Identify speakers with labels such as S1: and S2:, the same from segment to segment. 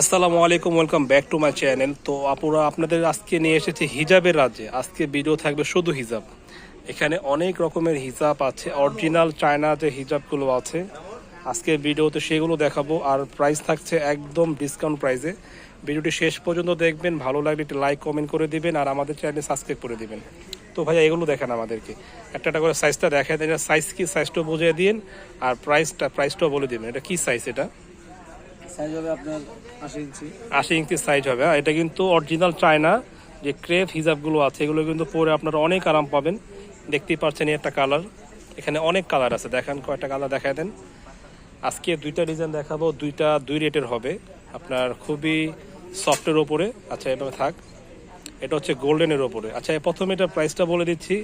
S1: আসসালামু আলাইকুম, welcome back to my channel. তো আপুরা আপনাদের আজকে নিয়ে এসেছি হিজাবের রাজ্যে। আজকে ভিডিও থাকবে শুধু হিজাব। এখানে অনেক রকমের হিজাব আছে, অরিজিনাল চায়না যে হিজাবগুলো আছে আজকে ভিডিওতে সেগুলো দেখাবো। আর প্রাইস থাকছে একদম ডিসকাউন্ট প্রাইসে। ভিডিওটি শেষ পর্যন্ত দেখবেন, ভালো লাগলে একটি লাইক কমেন্ট করে দিবেন আর আমাদের চ্যানেল সাবস্ক্রাইব করে দিবেন। তো ভাইয়া এগুলো দেখেন আমাদেরকে একটা একটা করে সাইজটা দেখায় দেন। সাইজ কি, সাইজটাও বুঝিয়ে দিন আর প্রাইসটাও বলে দিবেন। এটা কি সাইজ? এটা
S2: সাইজ হবে আপনার 80 ইঞ্চি।
S1: 80 ইঞ্চি সাইজ হবে। এটা কিন্তু অরিজিনাল চায়না যে ক্রেপ হিজাবগুলো আছে এগুলো কিন্তু পরে আপনারা অনেক আরাম পাবেন। দেখতেই পাচ্ছেন একটা কালার, এখানে অনেক কালার আছে। দেখেন কয়টা কালার দেখায় দেন। আজকে দুইটা ডিজাইন দেখাবো, দুই রেটের হবে। আপনার খুবই সফটের ওপরে। আচ্ছা এভাবে থাক। এটা হচ্ছে গোল্ডেনের ওপরে। আচ্ছা প্রথমে এটা প্রাইসটা বলে দিচ্ছি।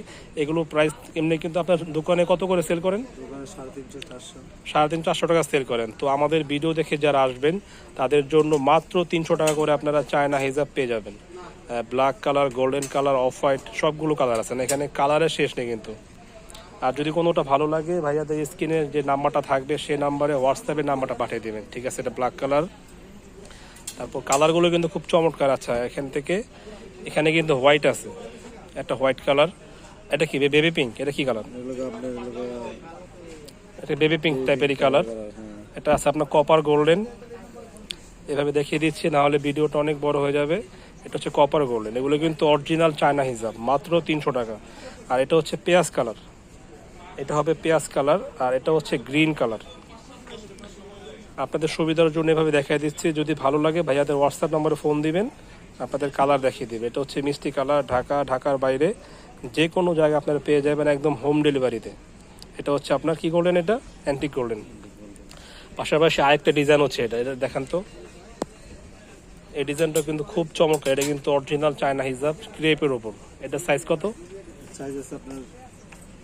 S1: এগুলো প্রাইস এমনি কিন্তু আপনার দোকানে কত করে সেল করেন?
S2: দোকানে 350-400।
S1: 350-400 টাকা সেল করেন। তো আমাদের ভিডিও দেখে যারা আসবেন তাদের জন্য মাত্র 300 টাকা করে আপনারা চায়না হিজাব পেয়ে যাবেন। Black colour, golden colour, off white সবগুলো কালার আছে, এখানে কালারের শেষ নেই কিন্তু। আর যদি কোনোটা ভালো লাগে ভাইয়াদের স্ক্রিনে যে নাম্বারটা থাকবে সেই নাম্বারে হোয়াটসঅ্যাপে নাম্বারটা পাঠিয়ে দেবেন, ঠিক আছে? এটা ব্ল্যাক কালার। তারপর কালারগুলো কিন্তু খুব চমৎকার। আচ্ছা এখানে কিন্তু হোয়াইট আছে, একটা হোয়াইট কালার। এটা কি বেবি পিঙ্ক? এটা কি কালার? এটা বেবি পিঙ্ক টাইপেরই কালার। এটা আছে আপনার কপার গোল্ডেন। এভাবে দেখিয়ে দিচ্ছি, না হলে ভিডিওটা অনেক বড় হয়ে যাবে। এটা হচ্ছে কপার গোল্ডেন। এগুলো কিন্তু অরিজিনাল চায়না হিজাব, মাত্র 300 টাকা। আর এটা হচ্ছে পেঁয়াজ কালার, এটা হবে পেঁয়াজ কালার। আর এটা হচ্ছে গ্রিন কালার। আপনাদের সুবিধার জন্য এভাবে দেখিয়ে দিচ্ছি। যদি ভালো লাগে ভাইয়াদের হোয়াটসঅ্যাপ নম্বরে ফোন দিবেন, আপনাদের কালার দেখিয়ে দেবে। এটা হচ্ছে মিষ্টি কালার। ঢাকার বাইরে যে কোনো জায়গায় আপনারা পেয়ে যাবেন একদম হোম ডেলিভারিতে। এটা হচ্ছে আপনার কি গোল্ডেন? এটা অ্যান্টিক গোল্ডেন। পাশাপাশি আরেকটা ডিজাইন হচ্ছে এটা দেখান তো। এই ডিজাইনটা কিন্তু খুব চমৎকার। এটা কিন্তু অরিজিনাল চায়না হিজাব ক্রেপের ওপর। এটা সাইজ কত?
S2: সাইজ আছে আপনার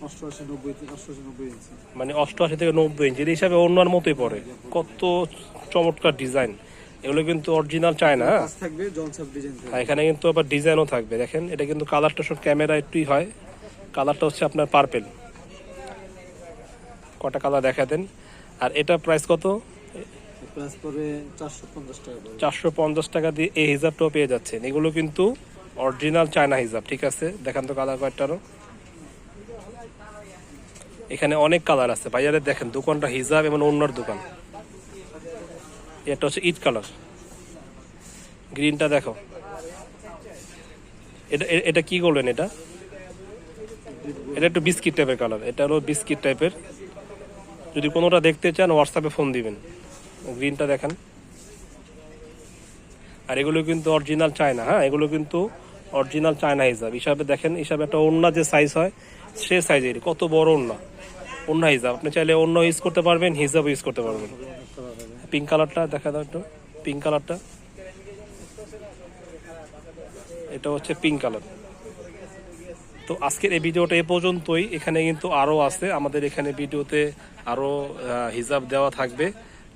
S2: 88-90 ইঞ্চি।
S1: মানে 88 থেকে 90 ইঞ্চি। এই হিসাবে অন্যার মতোই পড়ে। কত চমৎকার ডিজাইন। এগুলো কিন্তু অরিজিনাল চায়না।
S2: কাজ থাকবে জনসব ডিজাইন থাকবে।
S1: এখানে কিন্তু আবার ডিজাইনও থাকবে। দেখেন এটা কিন্তু কালারটা সব ক্যামেরা একটুই হয়। কালারটা হচ্ছে আপনার পার্পেল। কটা কালার দেখা দেন। আর এটা প্রাইস কত?
S2: প্রাইস পড়বে 450 টাকা।
S1: 450 টাকা দিয়ে এই হিজাবটাও পেয়ে যাচ্ছেন। এগুলো কিন্তু অরিজিনাল চায়না হিজাব, ঠিক আছে? দেখান তো কালার কয়টারও। এখানে অনেক কালার আছে ভাইয়ারে। দেখেন দোকানটা হিজাব এবং অন্যার দোকান। এটা হচ্ছে ইট কালার। গ্রিনটা দেখো। এটা কি বললেন? এটা একটু বিস্কিট টাইপের কালার। এটা হলো বিস্কিট টাইপের। যদি কোনোটা দেখতে চান হোয়াটসঅ্যাপে ফোন দিবেন। গ্রিনটা দেখেন। আর এগুলো কিন্তু অরিজিনাল চায়না। হ্যাঁ, এগুলো কিন্তু অরিজিনাল চায়না হিজাব। হিসাবে দেখেন, হিসাবে একটা ওড়না যে সাইজ হয় সে সাইজের। কত বড় ওড়না হিজাব। আপনি চাইলে অন্য ইউজ করতে পারবেন, হিজাব ইউজ করতে পারবেন। পিঙ্ক কালারটা দেখা দাও একটু। পিঙ্ক কালারটা, এটা হচ্ছে পিঙ্ক কালার। তো আজকের এই ভিডিওটা এ পর্যন্তই। এখানে কিন্তু আরও আছে, আমাদের এখানে ভিডিওতে আরও হিজাব দেওয়া থাকবে।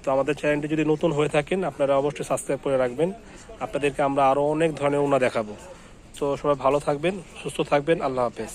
S1: তো আমাদের চ্যানেলটি যদি নতুন হয়ে থাকেন আপনারা অবশ্যই সাবস্ক্রাইব করে রাখবেন। আপনাদেরকে আমরা আরও অনেক ধরনের ওড়না দেখাবো। তো সবাই ভালো থাকবেন, সুস্থ থাকবেন। আল্লাহ হাফেজ।